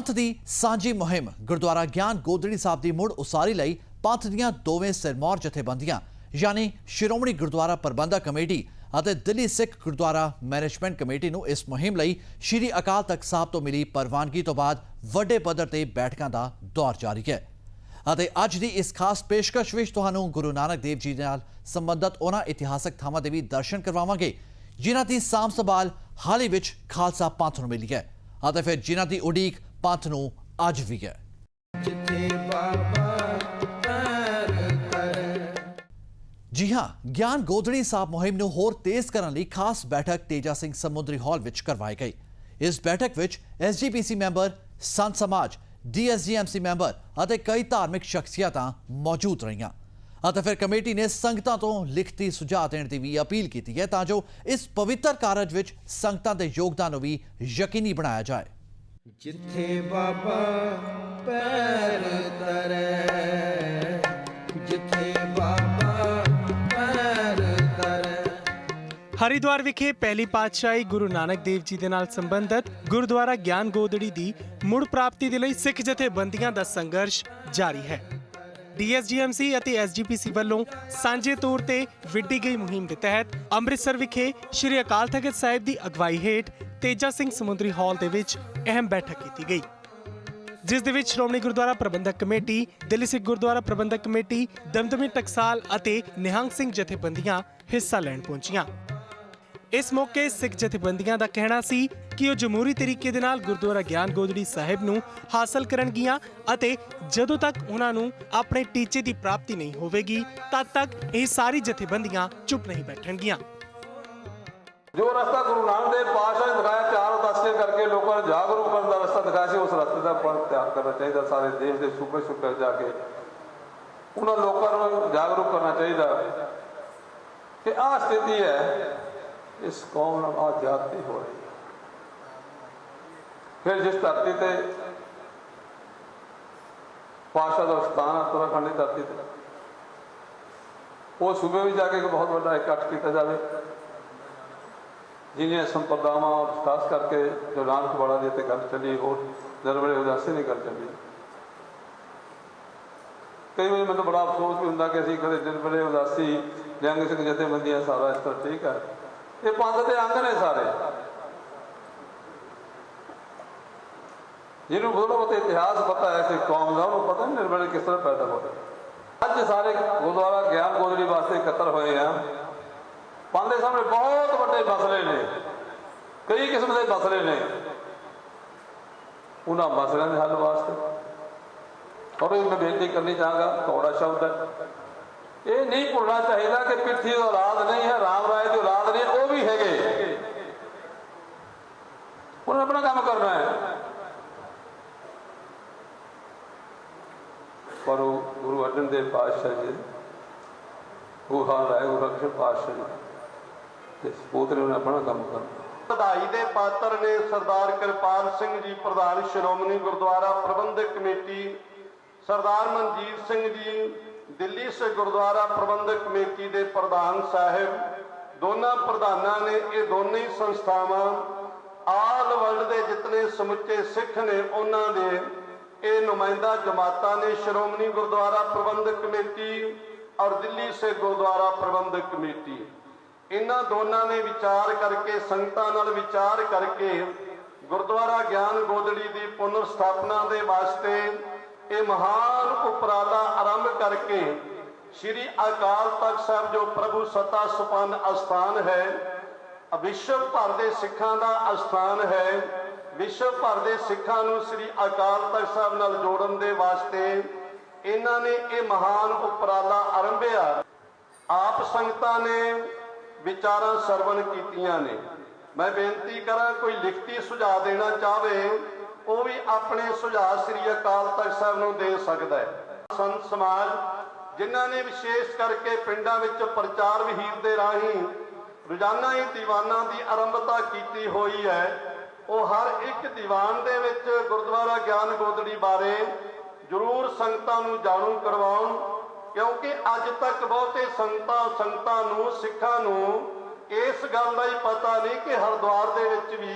पंथ की सांझी मुहिम गुरुद्वारा ज्ञान गोदड़ी साहब की मुड़ उसारी लई पंथ दीआं दोवें सिरमौर जथेबंदियां यानी श्रोमणी गुरुद्वारा प्रबंधक कमेटी ਅਤੇ दिल्ली सिख गुरुद्वारा मैनेजमेंट कमेटी ਨੂੰ इस मुहिम ਲਈ श्री अकाल तख्त साहब तो मिली प्रवानगी तो बाद ਵੱਡੇ ਪੱਧਰ ਤੇ बैठकों का दौर जारी है। ਅਤੇ ਅੱਜ ਦੀ ਇਸ ਖਾਸ ਪੇਸ਼ਕਸ਼ ਵਿੱਚ ਤੁਹਾਨੂੰ ਗੁਰੂ ਨਾਨਕ ਦੇਵ ਜੀ ਨਾਲ ਸੰਬੰਧਿਤ ਉਹਨਾਂ ਇਤਿਹਾਸਕ ਥਾਵਾਂ ਦੇ ਵੀ ਦਰਸ਼ਨ ਕਰਵਾਵਾਂਗੇ ਜਿਨ੍ਹਾਂ ਦੀ ਸਾਂਭ ਸੰਭਾਲ ਹਾਲ ਹੀ ਵਿੱਚ ਖਾਲਸਾ ਪੰਥ ਨੂੰ ਮਿਲੀ ਹੈ ਅਤੇ ਫਿਰ ਜਿਨ੍ਹਾਂ ਦੀ ਉਡੀਕ ਪੰਥ ਨੂੰ ਅੱਜ ਵੀ ਹੈ। जी हाँ, ज्ञान गोदड़ी साहब मुहिम ਨੂੰ ਹੋਰ ਤੇਜ਼ ਕਰਨ ਲਈ ਖਾਸ ਬੈਠਕ ਤੇਜਾ ਸਿੰਘ ਸਮੁੰਦਰੀ ਹਾਲ ਵਿੱਚ ਕਰਵਾਈ ਗਈ। ਇਸ ਬੈਠਕ ਵਿੱਚ SGPC ਮੈਂਬਰ, ਸੰਤ ਸਮਾਜ, DSGMC ਮੈਂਬਰ ਅਤੇ ਕਈ ਧਾਰਮਿਕ ਸ਼ਖਸੀਅਤਾਂ ਮੌਜੂਦ ਰਹੀਆਂ ਅਤੇ ਫਿਰ ਕਮੇਟੀ ਨੇ ਸੰਗਤਾਂ ਤੋਂ ਲਿਖਤੀ ਸੁਝਾਅ ਦੇਣ ਦੀ ਵੀ ਅਪੀਲ ਕੀਤੀ ਹੈ ਤਾਂ ਜੋ ਇਸ ਪਵਿੱਤਰ ਕਾਰਜ ਵਿੱਚ ਸੰਗਤਾਂ ਦੇ ਯੋਗਦਾਨ ਨੂੰ ਵੀ ਯਕੀਨੀ ਬਣਾਇਆ ਜਾਏ। ਜਿੱਥੇ ਬਾਬਾ ਪੈਰ ਧਰੇ, ਜਿੱਥੇ ਬਾਬਾ हरिद्वार विखे पहली पातशाही गुरु नानक देव जी दे नाल संबंधित गुरुद्वारा ज्ञान गोदड़ी दी मुड़ प्राप्ति दे लई सिख जथेबंदियां दा संघर्ष जारी है। DSGMC ਅਤੇ SGPC ਵੱਲੋਂ ਸਾਂਝੇ ਤੌਰ ਤੇ ਵਿੱਢੀ ਗਈ ਮੁਹਿੰਮ ਦੇ ਤਹਿਤ ਅੰਮ੍ਰਿਤਸਰ ਵਿਖੇ ਸ਼੍ਰੀ ਅਕਾਲ ਤਖ਼ਤ ਸਾਹਿਬ ਦੀ ਅਗਵਾਈ ਹੇਠ ਤੇਜਾ ਸਿੰਘ ਸਮੁੰਦਰੀ ਹਾਲ ਦੇ ਵਿੱਚ ਅਹਿਮ ਬੈਠਕ ਕੀਤੀ ਗਈ ਜਿਸ ਦੇ ਵਿੱਚ ਸ਼੍ਰੋਮਣੀ ਗੁਰਦੁਆਰਾ ਪ੍ਰਬੰਧਕ ਕਮੇਟੀ, ਦਿੱਲੀ ਸਿੱਖ ਗੁਰਦੁਆਰਾ ਪ੍ਰਬੰਧਕ ਕਮੇਟੀ, ਦਮਦਮੀ ਟਕਸਾਲ ਅਤੇ ਨਿਹੰਗ ਸਿੰਘ ਜਥੇਬੰਦੀਆਂ ਹਿੱਸਾ ਲੈਣ ਪਹੁੰਚੀਆਂ। ਇਸ ਮੌਕੇ ਸਿੱਖ ਜਥੇਬੰਦੀਆਂ ਦਾ ਕਹਿਣਾ ਸੀ ਕਿ ਉਹ ਜਮਹੂਰੀ ਤਰੀਕੇ ਦੇ ਨਾਲ ਗੁਰਦੁਆਰਾ ਗਿਆਨ ਗੋਦੜੀ ਸਾਹਿਬ ਨੂੰ ਹਾਸਲ ਕਰਨਗੀਆਂ ਅਤੇ ਜਦੋਂ ਤੱਕ ਉਹਨਾਂ ਨੂੰ ਆਪਣੇ ਟੀਚੇ ਦੀ ਪ੍ਰਾਪਤੀ ਨਹੀਂ ਹੋਵੇਗੀ ਤਦ ਤੱਕ ਇਹ ਸਾਰੀ ਜਥੇਬੰਦੀਆਂ ਚੁੱਪ ਨਹੀਂ ਬੈਠਣਗੀਆਂ। जो रास्ता गुरु नानक देव पातशाह ने दिखाया, चार उदासियां करके लोगों ने जागरूक करने का रास्ता दिखाया, उस रास्ते का त्याग करना चाहिए। सारे देश के सूबे सूबे जाके उन्होंने लोगों को जागरूक करना चाहिए कि आ स्थिति है, इस कौम में आ जाति हो रही है। फिर जिस धरती से पातशाह का स्थान है उत्तराखंड की धरती से, वो सूबे में जाके बहुत बड़ा इकट्ठ किया जाए जिन्हें संप्रदावां और खास करके जो नानक वाला दी ते गल चली और दरबारे उदासी नहीं गल चली। कई बार मतलब बड़ा अफसोस भी होंगे कि असीं कदे दरबारे उदासी निहंग सिंह जथेबंदियां सारा इस तरह ठीक है, ये पंथ के अंग ने सारे, जिन्होंने थोड़ा बहुत इतिहास पता है सिख कौम का उन्होंने पता नहीं दरबारे किस तरह पैदा होते। अज सारे गुरुद्वारा ज्ञान गोदड़ी वास्ते इकट्ठे हुए हैं। पंथ के सामने बहुत बड़े मसले ने, कई किस्म के मसले ने, उन्होंने मसलों के हल वास्ते और मैं बेनती करनी चाहूँगा, थोड़ा शब्द है, ये नहीं भूलना चाहिए कि पिट्ठी की औलाद नहीं है, राम राय की औलाद नहीं है, वो भी है, उन्होंने अपना काम करना है। पर गुरु अर्जन देव पातशाह जी, गुरु राय गुरु रक्षक पातशाह जी पोतरे ने अपना काम करना। ਵਧਾਈ ਦੇ ਪਾਤਰ ਨੇ ਸਰਦਾਰ ਕਿਰਪਾਲ ਸਿੰਘ ਜੀ, ਪ੍ਰਧਾਨ ਸ਼੍ਰੋਮਣੀ ਗੁਰਦੁਆਰਾ ਪ੍ਰਬੰਧਕ ਕਮੇਟੀ, ਸਰਦਾਰ ਮਨਜੀਤ ਸਿੰਘ ਜੀ, ਦਿੱਲੀ ਸਿੱਖ ਗੁਰਦੁਆਰਾ ਪ੍ਰਬੰਧਕ ਕਮੇਟੀ ਦੇ ਪ੍ਰਧਾਨ ਸਾਹਿਬ, ਦੋਨਾਂ ਪ੍ਰਧਾਨਾਂ ਨੇ ਇਹ ਦੋਨੇ ਹੀ ਸੰਸਥਾਵਾਂ ਆਲ ਵਰਲਡ ਦੇ ਜਿਤਨੇ ਸਮੁੱਚੇ ਸਿੱਖ ਨੇ ਉਹਨਾਂ ਦੇ ਇਹ ਨੁਮਾਇੰਦਾ ਜਮਾਤਾਂ ਨੇ ਸ਼੍ਰੋਮਣੀ ਗੁਰਦੁਆਰਾ ਪ੍ਰਬੰਧਕ ਕਮੇਟੀ ਔਰ ਦਿੱਲੀ ਸਿੱਖ ਗੁਰਦੁਆਰਾ ਪ੍ਰਬੰਧਕ ਕਮੇਟੀ, ਇਹਨਾਂ ਦੋਨਾਂ ਨੇ ਵਿਚਾਰ ਕਰਕੇ ਸੰਗਤਾਂ ਨਾਲ ਵਿਚਾਰ ਕਰਕੇ ਗੁਰਦੁਆਰਾ ਗਿਆਨ ਗੋਦੜੀ ਦੀ ਪੁਨਰ ਸਥਾਪਨਾ ਦੇ ਵਾਸਤੇ ਇਹ ਮਹਾਨ ਉਪਰਾਲਾ ਆਰੰਭ ਕਰਕੇ ਸ਼੍ਰੀ ਅਕਾਲ ਤਖ਼ਤ ਸਾਹਿਬ ਜੋ ਪ੍ਰਭੂ ਸੱਤਾ ਸੁਪੰਨ ਅਸਥਾਨ ਹੈ, ਵਿਸ਼ਵ ਭਰ ਦੇ ਸਿੱਖਾਂ ਦਾ ਅਸਥਾਨ ਹੈ, ਵਿਸ਼ਵ ਭਰ ਦੇ ਸਿੱਖਾਂ ਨੂੰ ਸ਼੍ਰੀ ਅਕਾਲ ਤਖ਼ਤ ਸਾਹਿਬ ਨਾਲ ਜੋੜਨ ਦੇ ਵਾਸਤੇ ਇਹਨਾਂ ਨੇ ਇਹ ਮਹਾਨ ਉਪਰਾਲਾ ਆਰੰਭਿਆ। ਆਪ ਸੰਗਤਾਂ ਨੇ ਵਿਚਾਰਾਂ ਸਰਵਣ ਕੀਤੀਆਂ ਨੇ। मैं बेनती करा कोई लिखती सुझाव देना चाहे वो भी अपने सुझाव श्री अकाल तख्त साहब नूं दे सकता है। संत समाज जिन्हां ने विशेष करके पिंडां विच प्रचार वहीर दे राही रोजाना ही दीवानां की आरंभता की हुई है, वो हर एक दीवान दे विच गुरुद्वारा ज्ञान गोदड़ी बारे जरूर संगतां नूं जाणू करवाउण, क्योंकि अज तक बहुते संगतां नूं सिखां नूं इस गल का ही पता नहीं कि हरिद्वार दे विच भी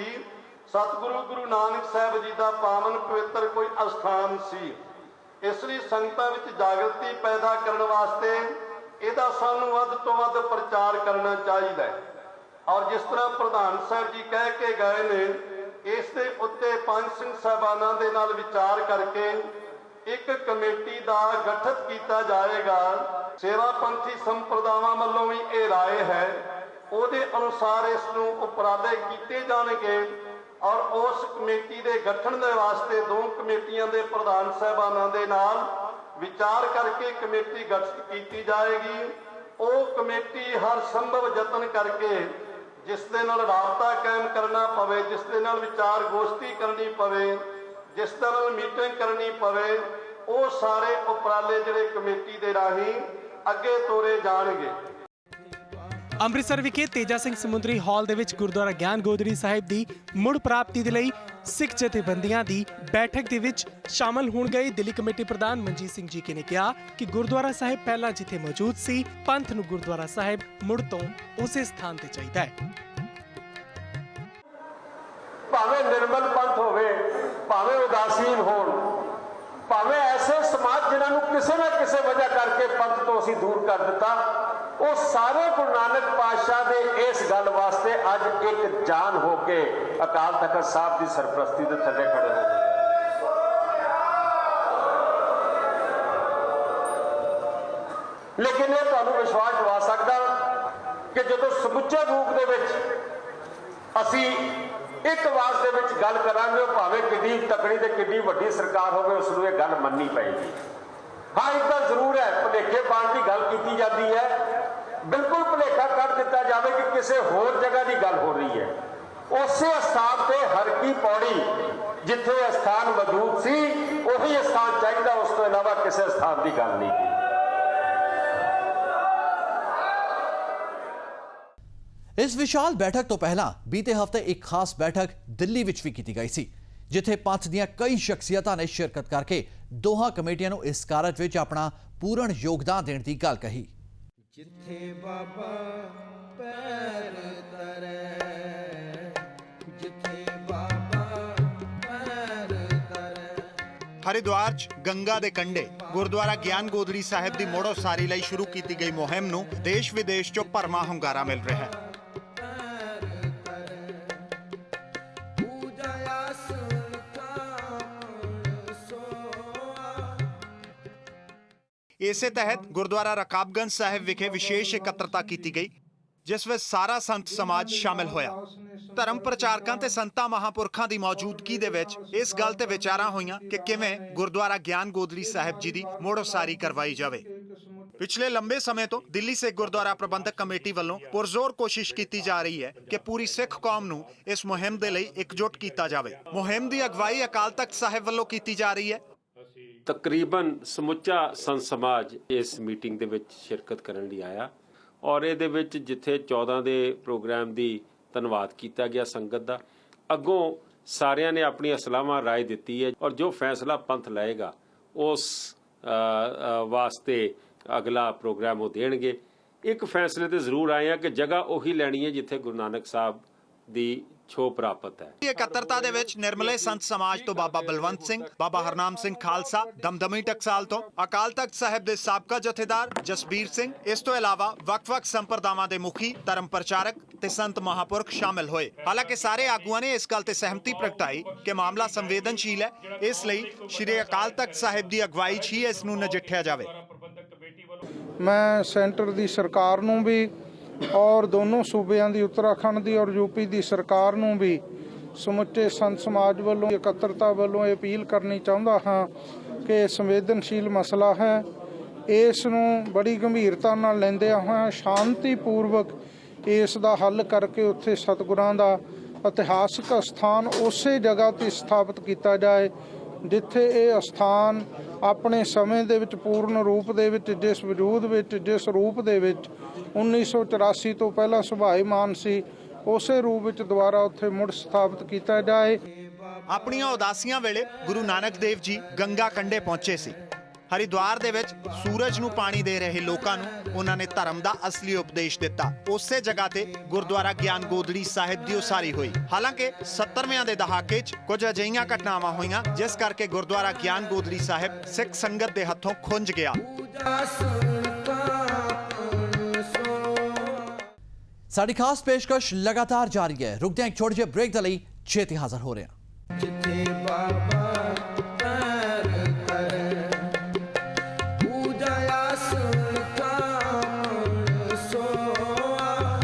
ਸਤਿਗੁਰੂ ਗੁਰੂ ਨਾਨਕ ਸਾਹਿਬ ਜੀ ਦਾ ਪਾਵਨ ਪਵਿੱਤਰ ਕੋਈ ਅਸਥਾਨ ਸੀ। ਇਸ ਲਈ ਸੰਗਤਾਂ ਵਿੱਚ ਜਾਗਰਤੀ ਪੈਦਾ ਕਰਨ ਵਾਸਤੇ ਇਹਦਾ ਸਾਨੂੰ ਵੱਧ ਤੋਂ ਵੱਧ ਪ੍ਰਚਾਰ ਕਰਨਾ ਚਾਹੀਦਾ ਹੈ। ਔਰ ਜਿਸ ਤਰ੍ਹਾਂ ਪ੍ਰਧਾਨ ਸਾਹਿਬ ਜੀ ਕਹਿ ਕੇ ਗਏ ਨੇ, ਇਸ ਦੇ ਉੱਤੇ ਪੰਜ ਸਿੰਘ ਸਾਹਿਬਾਨਾਂ ਦੇ ਨਾਲ ਵਿਚਾਰ ਕਰਕੇ ਇੱਕ ਕਮੇਟੀ ਦਾ ਗਠਨ ਕੀਤਾ ਜਾਏਗਾ। ਸੇਵਾ ਪੰਥੀ ਸੰਪਰਦਾਵਾਂ ਵੱਲੋਂ ਵੀ ਇਹ ਰਾਏ ਹੈ, ਉਹਦੇ ਅਨੁਸਾਰ ਇਸ ਨੂੰ ਉਪਰਾਲੇ ਕੀਤੇ ਜਾਣਗੇ। ਔਰ ਉਸ ਕਮੇਟੀ ਦੇ ਗਠਨ ਦੇ ਵਾਸਤੇ ਦੋ ਕਮੇਟੀਆਂ ਦੇ ਪ੍ਰਧਾਨ ਸਾਹਿਬਾਨਾਂ ਦੇ ਨਾਲ ਵਿਚਾਰ ਕਰਕੇ ਕਮੇਟੀ ਗਠਿਤ ਕੀਤੀ ਜਾਏਗੀ। ਉਹ ਕਮੇਟੀ ਹਰ ਸੰਭਵ ਯਤਨ ਕਰਕੇ ਜਿਸ ਦੇ ਨਾਲ ਰਾਬਤਾ ਕਾਇਮ ਕਰਨਾ ਪਵੇ, ਜਿਸ ਦੇ ਨਾਲ ਵਿਚਾਰ ਗੋਸ਼ਟੀ ਕਰਨੀ ਪਵੇ, ਜਿਸ ਦੇ ਨਾਲ ਮੀਟਿੰਗ ਕਰਨੀ ਪਵੇ, ਉਹ ਸਾਰੇ ਉਪਰਾਲੇ ਜਿਹੜੇ ਕਮੇਟੀ ਦੇ ਰਾਹੀਂ ਅੱਗੇ ਤੋਰੇ ਜਾਣਗੇ। ਅੰਮ੍ਰਿਤਸਰ ਵਿਖੇ ਤੇਜਾ ਸਿੰਘ ਸਮੁੰਦਰੀ ਹਾਲ ਦੇ ਵਿੱਚ ਗੁਰਦੁਆਰਾ ਗਿਆਨ ਗੋਦੜੀ ਸਾਹਿਬ ਦੀ ਮੁੜ ਪ੍ਰਾਪਤੀ ਦੇ ਲਈ ਸਿੱਖ ਜਥੇਬੰਦੀਆਂ ਦੀ ਬੈਠਕ ਦੇ ਵਿੱਚ ਸ਼ਾਮਲ ਹੋਣ ਗਏ ਦਿੱਲੀ ਕਮੇਟੀ ਪ੍ਰਧਾਨ ਮਨਜੀਤ ਸਿੰਘ ਜੀ ਨੇ ਕਿਹਾ ਕਿ ਗੁਰਦੁਆਰਾ ਸਾਹਿਬ ਪਹਿਲਾਂ ਜਿੱਥੇ ਮੌਜੂਦ ਸੀ, ਪੰਥ ਨੂੰ ਗੁਰਦੁਆਰਾ ਸਾਹਿਬ ਮੁੜ ਤੋਂ ਉਸੇ ਸਥਾਨ ਤੇ ਚਾਹੀਦਾ ਹੈ। ਭਾਵੇਂ ਨਿਰਮਲ ਪੰਥ ਹੋਵੇ, ਭਾਵੇਂ ਉਦਾਸੀਨ ਹੋਣ, ਭਾਵੇਂ ਐਸੇ ਸਮਾਜ ਜਿਨ੍ਹਾਂ ਨੂੰ ਕਿਸੇ ਨਾ ਕਿਸੇ ਵਜ੍ਹਾ ਕਰਕੇ ਪੰਥ ਤੋਂ ਅਸੀਂ ਦੂਰ ਕਰ ਦਿੱਤਾ, ਉਹ ਸਾਰੇ ਗੁਰੂ ਨਾਨਕ ਪਾਤਸ਼ਾਹ ਦੇ ਇਸ ਗੱਲ ਵਾਸਤੇ ਅੱਜ ਇੱਕ ਜਾਨ ਹੋ ਕੇ ਅਕਾਲ ਤਖਤ ਸਾਹਿਬ ਦੀ ਸਰਪ੍ਰਸਤੀ ਦੇ ਥੱਲੇ ਖੜੇ ਹੋ ਗਏ। ਲੇਕਿਨ ਇਹ ਤੁਹਾਨੂੰ ਵਿਸ਼ਵਾਸ ਦਿਵਾ ਸਕਦਾ ਕਿ ਜਦੋਂ ਸਮੁੱਚੇ ਰੂਪ ਦੇ ਵਿੱਚ ਅਸੀਂ ਇੱਕ ਆਵਾਜ਼ ਦੇ ਵਿੱਚ ਗੱਲ ਕਰਾਂਗੇ, ਉਹ ਭਾਵੇਂ ਕਿੰਨੀ ਤਕੜੀ ਤੇ ਕਿੰਨੀ ਵੱਡੀ ਸਰਕਾਰ ਹੋਵੇ, ਉਸ ਨੂੰ ਇਹ ਗੱਲ ਮੰਨਣੀ ਪਏਗੀ। ਹਾਂ, ਇੱਕ ਤਾਂ ਜ਼ਰੂਰ ਹੈ, ਭੁਲੇਖੇ ਪਾਉਣ ਦੀ ਗੱਲ ਕੀਤੀ ਜਾਂਦੀ ਹੈ। ਬਿਲਕੁਲ ਭੁਲੇਖਾ ਕੱਢ ਦਿੱਤਾ ਜਾਵੇ ਕਿ ਕਿਸੇ ਹੋਰ ਜਗ੍ਹਾ ਦੀ ਗੱਲ ਹੋ ਰਹੀ ਹੈ। ਉਸੇ ਸਥਾਨ ਤੇ ਹਰ ਕੀ ਪੌੜੀ ਜਿੱਥੇ ਇਹ ਸਥਾਨ ਮੌਜੂਦ ਸੀ, ਉਹੀ ਸਥਾਨ ਚਾਹੀਦਾ, ਉਸ ਤੋਂ ਇਲਾਵਾ ਕਿਸੇ ਸਥਾਨ ਦੀ ਗੱਲ ਨਹੀਂ ਕੀਤੀ। ਇਸ ਵਿਸ਼ਾਲ ਬੈਠਕ ਤੋਂ ਪਹਿਲਾਂ ਬੀਤੇ ਹਫ਼ਤੇ ਇੱਕ ਖਾਸ ਬੈਠਕ ਦਿੱਲੀ ਵਿੱਚ ਵੀ ਕੀਤੀ ਗਈ ਸੀ, ਜਿੱਥੇ ਪੰਥ ਦੀਆਂ ਕਈ ਸ਼ਖਸੀਅਤਾਂ ਨੇ ਸ਼ਿਰਕਤ ਕਰਕੇ ਦੋਹਾਂ ਕਮੇਟੀਆਂ ਨੂੰ ਇਸ ਕਾਰਜ ਵਿੱਚ ਆਪਣਾ ਪੂਰਨ ਯੋਗਦਾਨ ਦੇਣ ਦੀ ਗੱਲ ਕਹੀ। ਜਿੱਥੇ ਬਾਬਾ ਪੈਰ ਧਰੈ, ਜਿੱਥੇ ਬਾਬਾ ਪੈਰ ਧਰੈ। ਹਰਿਦੁਆਰ 'ਚ ਗੰਗਾ ਦੇ ਕੰਢੇ ਗੁਰਦੁਆਰਾ ਗਿਆਨ ਗੋਦੜੀ ਸਾਹਿਬ ਦੀ ਮੁੜ ਉਸਾਰੀ ਲਈ ਸ਼ੁਰੂ ਕੀਤੀ ਗਈ ਮੁਹਿੰਮ ਨੂੰ ਦੇਸ਼ ਵਿਦੇਸ਼ 'ਚੋਂ ਭਰਵਾਂ ਹੁੰਗਾਰਾ ਮਿਲ ਰਿਹਾ ਹੈ। ਇਸੇ ਤਹਿਤ ਗੁਰਦੁਆਰਾ ਰਕਾਬਗੰਜ ਸਾਹਿਬ ਵਿਖੇ ਵਿਸ਼ੇਸ਼ ਇਕੱਤਰਤਾ ਕੀਤੀ ਗਈ, ਜਿਸ ਵਿੱਚ ਸਾਰਾ ਸੰਤ ਸਮਾਜ ਸ਼ਾਮਿਲ ਹੋਇਆ। ਧਰਮ ਪ੍ਰਚਾਰਕਾਂ ਤੇ ਸੰਤਾਂ ਮਹਾਂਪੁਰਖਾਂ ਦੀ ਮੌਜੂਦਗੀ ਦੇ ਵਿੱਚ ਇਸ ਗੱਲ ਤੇ ਵਿਚਾਰਾਂ ਹੋਈਆਂ ਕਿ ਕਿਵੇਂ ਗੁਰਦੁਆਰਾ ਗਿਆਨ ਗੋਦੜੀ ਸਾਹਿਬ ਜੀ ਦੀ ਮੁੜ ਉਸਾਰੀ ਕਰਵਾਈ ਜਾਵੇ। ਪਿਛਲੇ ਲੰਬੇ ਸਮੇਂ ਤੋਂ ਦਿੱਲੀ ਸਿੱਖ ਗੁਰਦੁਆਰਾ ਪ੍ਰਬੰਧਕ ਕਮੇਟੀ ਵੱਲੋਂ ਪੁਰਜ਼ੋਰ ਕੋਸ਼ਿਸ਼ ਕੀਤੀ ਜਾ ਰਹੀ ਹੈ ਕਿ ਪੂਰੀ ਸਿੱਖ ਕੌਮ ਨੂੰ ਇਸ ਮੁਹਿੰਮ ਦੇ ਲਈ ਇਕਜੁੱਟ ਕੀਤਾ ਜਾਵੇ। ਮੁਹਿੰਮ ਦੀ ਅਗਵਾਈ ਅਕਾਲ ਤਖਤ ਸਾਹਿਬ ਵੱਲੋਂ ਕੀਤੀ ਜਾ ਰਹੀ ਹੈ। ਤਕਰੀਬਨ ਸਮੁੱਚਾ ਸੰਤ ਸਮਾਜ ਇਸ ਮੀਟਿੰਗ ਦੇ ਵਿੱਚ ਸ਼ਿਰਕਤ ਕਰਨ ਲਈ ਆਇਆ ਔਰ ਇਹਦੇ ਵਿੱਚ ਜਿੱਥੇ 14 ਦੇ ਪ੍ਰੋਗਰਾਮ ਦੀ ਧੰਨਵਾਦ ਕੀਤਾ ਗਿਆ ਸੰਗਤ ਦਾ, ਅੱਗੋਂ ਸਾਰਿਆਂ ਨੇ ਆਪਣੀਆਂ ਸਲਾਹਾਂ ਰਾਏ ਦਿੱਤੀ ਹੈ ਔਰ ਜੋ ਫੈਸਲਾ ਪੰਥ ਲਏਗਾ ਉਸ ਵਾਸਤੇ ਅਗਲਾ ਪ੍ਰੋਗਰਾਮ ਉਹ ਦੇਣਗੇ। ਇੱਕ ਫੈਸਲੇ ਤੇ ਜ਼ਰੂਰ ਆਏ ਆ ਕਿ ਜਗ੍ਹਾ ਉਹੀ ਲੈਣੀ ਹੈ ਜਿੱਥੇ ਗੁਰੂ ਨਾਨਕ ਸਾਹਿਬ ਦੀ ਛੋ ਪ੍ਰਾਪਤ ਹੈ। ਇਕੱਤਰਤਾ ਦੇ ਵਿੱਚ ਨਿਰਮਲੇ ਸੰਤ ਸਮਾਜ ਤੋਂ ਬਾਬਾ ਬਲਵੰਤ ਸਿੰਘ, ਬਾਬਾ ਹਰਨਾਮ ਸਿੰਘ ਖਾਲਸਾ ਦਮਦਮੀ ਟਕਸਾਲ ਤੋਂ, ਅਕਾਲ ਤਖਤ ਸਾਹਿਬ ਦੇ ਸਾਬਕਾ ਜਥੇਦਾਰ ਜਸਬੀਰ ਸਿੰਘ, ਇਸ ਤੋਂ ਇਲਾਵਾ ਵੱਖ-ਵੱਖ ਸੰਪਰਦਾਵਾਂ ਦੇ ਮੁਖੀ, ਧਰਮ ਪ੍ਰਚਾਰਕ ਤੇ ਸੰਤ ਮਹਾਂਪੁਰਖ ਸ਼ਾਮਿਲ ਹੋਏ। ਹਾਲਾਂਕਿ ਸਾਰੇ ਆਗੂਆਂ ਨੇ ਇਸ ਗੱਲ ਤੇ ਸਹਿਮਤੀ ਪ੍ਰਗਟਾਈ ਕਿ ਮਾਮਲਾ ਸੰਵੇਦਨਸ਼ੀਲ ਹੈ, ਇਸ ਲਈ ਸ਼੍ਰੀ ਅਕਾਲ ਤਖਤ ਸਾਹਿਬ ਦੀ ਅਗਵਾਈ 'ਚ ਹੀ ਇਸ ਨੂੰ ਨਜਿੱਠਿਆ ਜਾਵੇ। ਮੈਂ ਸੈਂਟਰ ਦੀ ਸਰਕਾਰ ਨੂੰ ਵੀ ਔਰ ਦੋਨੋਂ ਸੂਬਿਆਂ ਦੀ, ਉੱਤਰਾਖੰਡ ਦੀ ਔਰ ਯੂਪੀ ਦੀ ਸਰਕਾਰ ਨੂੰ ਵੀ ਸਮੁੱਚੇ ਸੰਤ ਸਮਾਜ ਵੱਲੋਂ ਇਕੱਤਰਤਾ ਵੱਲੋਂ ਅਪੀਲ ਕਰਨੀ ਚਾਹੁੰਦਾ ਹਾਂ ਕਿ ਸੰਵੇਦਨਸ਼ੀਲ ਮਸਲਾ ਹੈ, ਇਸ ਨੂੰ ਬੜੀ ਗੰਭੀਰਤਾ ਨਾਲ ਲੈਂਦਿਆਂ ਹੋਇਆਂ ਸ਼ਾਂਤੀਪੂਰਵਕ ਇਸ ਦਾ ਹੱਲ ਕਰਕੇ ਉੱਥੇ ਸਤਿਗੁਰਾਂ ਦਾ ਇਤਿਹਾਸਕ ਸਥਾਨ ਉਸੇ ਜਗ੍ਹਾ 'ਤੇ ਸਥਾਪਿਤ ਕੀਤਾ ਜਾਏ ਜਿੱਥੇ ਇਹ ਅਸਥਾਨ ਆਪਣੇ ਸਮੇਂ ਦੇ ਵਿੱਚ ਪੂਰਨ ਰੂਪ ਦੇ ਵਿੱਚ, ਜਿਸ ਵਜੂਦ ਵਿੱਚ, ਜਿਸ ਰੂਪ ਦੇ ਵਿੱਚ 1984 ਤੋਂ ਪਹਿਲਾਂ ਸੁਭਾਈਮਾਨ ਸੀ, ਉਸੇ ਰੂਪ ਵਿੱਚ ਦੁਬਾਰਾ ਉੱਥੇ ਮੁੜ ਸਥਾਪਿਤ ਕੀਤਾ ਜਾਏ। ਆਪਣੀਆਂ ਉਦਾਸੀਆਂ ਵੇਲੇ ਗੁਰੂ ਨਾਨਕ ਦੇਵ ਜੀ ਗੰਗਾ ਕੰਢੇ ਪਹੁੰਚੇ ਸੀ। ਹਰਿਦੁਆਰ ਦੇ ਵਿੱਚ ਸੂਰਜ ਨੂੰ ਪਾਣੀ ਦੇ ਰਹੇ ਲੋਕਾਂ ਨੂੰ ਉਹਨਾਂ ਨੇ ਧਰਮ ਦਾ ਅਸਲੀ ਉਪਦੇਸ਼ ਦਿੱਤਾ। ਉਸੇ ਜਗ੍ਹਾ ਤੇ ਗੁਰਦੁਆਰਾ ਗਿਆਨ ਗੋਦੜੀ ਸਾਹਿਬ ਦੀ ਉਸਾਰੀ ਹੋਈ। ਹਾਲਾਂਕਿ 70ਵਿਆਂ ਦੇ ਦਹਾਕੇ 'ਚ ਕੁਝ ਅਜਿਹੀਆਂ ਘਟਨਾਵਾਂ ਹੋਈਆਂ ਜਿਸ ਕਰਕੇ ਗੁਰਦੁਆਰਾ ਗਿਆਨ ਗੋਦੜੀ ਸਾਹਿਬ ਸਿੱਖ ਸੰਗਤ ਦੇ ਹੱਥੋਂ ਖੁੰਝ ਗਿਆ। ਸਾਡੀ ਖਾਸ ਪੇਸ਼ਕਸ਼ ਲਗਾਤਾਰ ਜਾਰੀ ਹੈ। ਰੁਕਦੇ ਹਾਂ ਇੱਕ ਛੋਟੇ ਜਿਹੇ ਬ੍ਰੇਕ ਦੇ ਲਈ, ਛੇਤੀ ਹਾਜ਼ਰ ਹੋ ਰਹੇ ਹਾਂ। ਜਿੱਥੇ ਬਾਬਾ ਪੈਰ ਧਰੈ ਪੂਜਾ ਆਸਣ ਕਾਮਣ ਸੋਆ